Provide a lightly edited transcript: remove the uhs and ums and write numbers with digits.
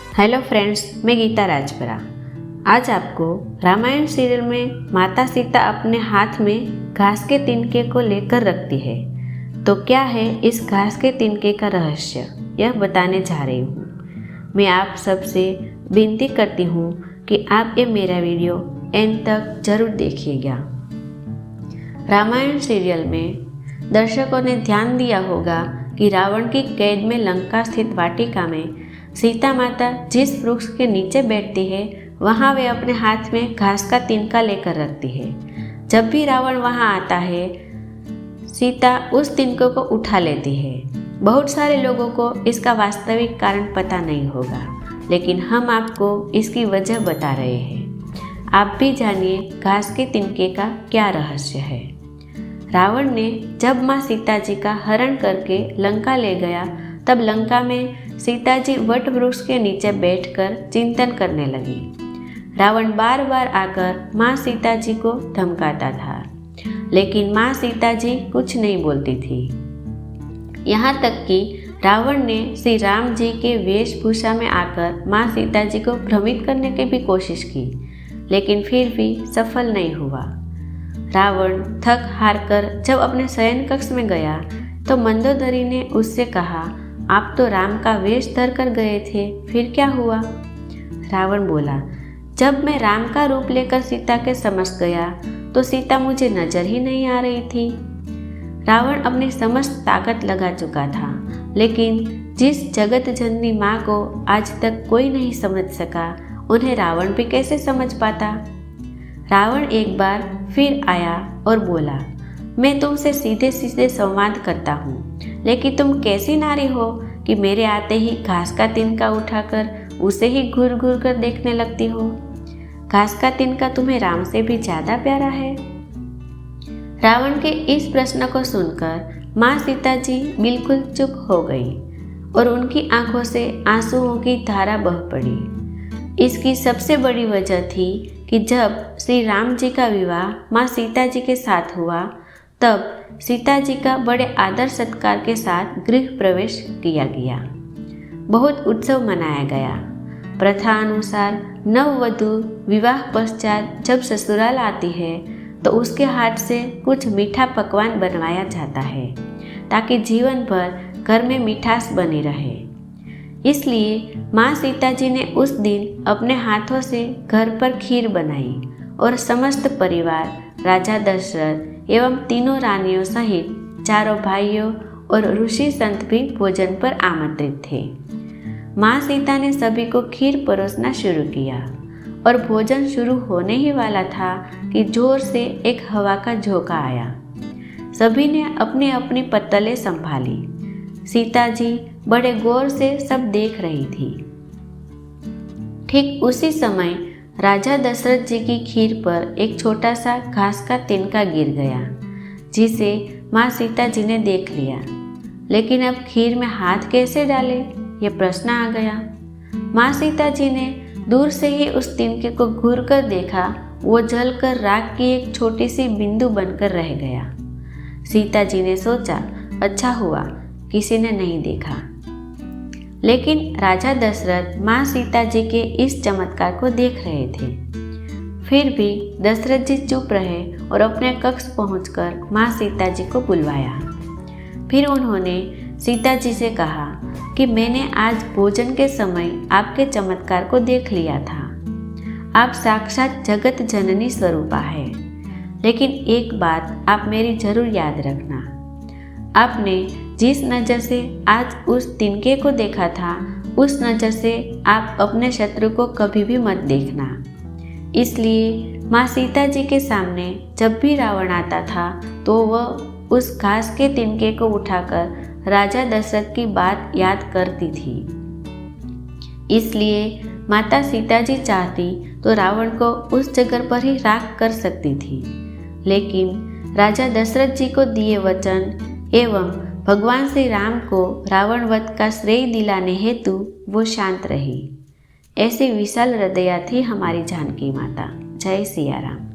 Hello friends, मैं गीता राजपुरा। आज आपको रामायण सीरियल में माता सीता अपने हाथ में घास के तिनके को लेकर रखती है। तो क्या है इस घास के तिनके का रहस्य, यह बताने जा रही हूँ। मैं आप सबसे विनती करती हूँ कि आप ये मेरा वीडियो एंड तक जरूर देखिएगा। रामायण सीरियल में दर्शकों ने ध्यान दिया होगा कि रावण की कैद में लंका स्थित वाटिका में सीता माता जिस वृक्ष के नीचे बैठती है, वहाँ वे अपने हाथ में घास का तिनका लेकर रखती है। जब भी रावण वहाँ आता है, सीता उस तिनके को उठा लेती है। बहुत सारे लोगों को इसका वास्तविक कारण पता नहीं होगा, लेकिन हम आपको इसकी वजह बता रहे हैं। आप भी जानिए घास के तिनके का क्या रहस्य है। रावण ने जब माँ सीता जी का हरण करके लंका ले गया, तब लंका में सीता जी वट वृक्ष के नीचे बैठकर चिंतन करने लगी। रावण बार बार आकर माँ सीता जी को धमकाता था, लेकिन माँ सीता जी कुछ नहीं बोलती थी। यहाँ तक कि रावण ने श्री राम जी के वेशभूषा में आकर माँ सीता जी को भ्रमित करने की भी कोशिश की, लेकिन फिर भी सफल नहीं हुआ। रावण थक हार कर जब अपने शयन कक्ष में गया, तो मंदोदरी ने उससे कहा, आप तो राम का वेश धर कर गए थे, फिर क्या हुआ? रावण बोला, जब मैं राम का रूप लेकर सीता के समक्ष गया, तो सीता मुझे नजर ही नहीं आ रही थी। रावण अपनी समस्त ताकत लगा चुका था, लेकिन जिस जगत जननी माँ को आज तक कोई नहीं समझ सका, उन्हें रावण भी कैसे समझ पाता। रावण एक बार फिर आया और बोला, मैं तुमसे सीधे सीधे संवाद करता हूँ, लेकिन तुम कैसी नारी हो कि मेरे आते ही घास का तिनका उठाकर उसे ही घूर घूर कर देखने लगती हो। घास का तिनका तुम्हें राम से भी ज्यादा प्यारा है। रावण के इस प्रश्न को सुनकर माँ सीता जी बिल्कुल चुप हो गई और उनकी आंखों से आंसुओं की धारा बह पड़ी। इसकी सबसे बड़ी वजह थी कि जब श्री राम जी का विवाह माँ सीता जी के साथ हुआ, तब सीता जी का बड़े आदर सत्कार के साथ गृह प्रवेश किया गया। बहुत उत्सव मनाया गया। प्रथा अनुसार नववधू विवाह पश्चात जब ससुराल आती है, तो उसके हाथ से कुछ मीठा पकवान बनवाया जाता है, ताकि जीवन भर घर में मिठास बनी रहे। इसलिए माँ सीता जी ने उस दिन अपने हाथों से घर पर खीर बनाई और समस्त परिवार, राजा दशरथ एवं तीनों रानियों सहित चारों भाइयों और ऋषि संत भी भोजन पर आमंत्रित थे। माँ सीता ने सभी को खीर परोसना शुरू किया और भोजन शुरू होने ही वाला था कि जोर से एक हवा का झोंका आया। सभी ने अपनी अपनी पत्तलें संभाली। सीता जी बड़े गौर से सब देख रही थी। ठीक उसी समय राजा दशरथ जी की खीर पर एक छोटा सा घास का तिनका गिर गया, जिसे माँ सीता जी ने देख लिया। लेकिन अब खीर में हाथ कैसे डाले, ये प्रश्न आ गया। माँ सीता जी ने दूर से ही उस तिनके को घूर कर देखा। वो जलकर राख की एक छोटी सी बिंदु बनकर रह गया। सीता जी ने सोचा, अच्छा हुआ किसी ने नहीं देखा। लेकिन राजा दशरथ माँ सीता जी के इस चमत्कार को देख रहे थे। फिर भी दशरथ जी चुप रहे और अपने कक्ष पहुंचकर माँ सीता जी को बुलवाया। फिर उन्होंने सीता जी से कहा कि मैंने आज भोजन के समय आपके चमत्कार को देख लिया था। आप साक्षात जगत जननी स्वरूपा है। लेकिन एक बात आप मेरी जरूर याद रखना, आपने जिस नज़र से आज उस तिनके को देखा था, उस नज़र से आप अपने शत्रु को कभी भी मत देखना। इसलिए माँ सीता जी के सामने जब भी रावण आता था, तो वह उस घास के तिनके को उठाकर राजा दशरथ की बात याद करती थी। इसलिए माता सीता जी चाहती तो रावण को उस जगह पर ही राख कर सकती थी, लेकिन राजा दशरथ जी को दिए वचन एवं भगवान श्री राम को रावण वध का श्रेय दिलाने हेतु वो शांत रही। ऐसी विशाल हृदया थी हमारी जानकी माता। जय सिया राम।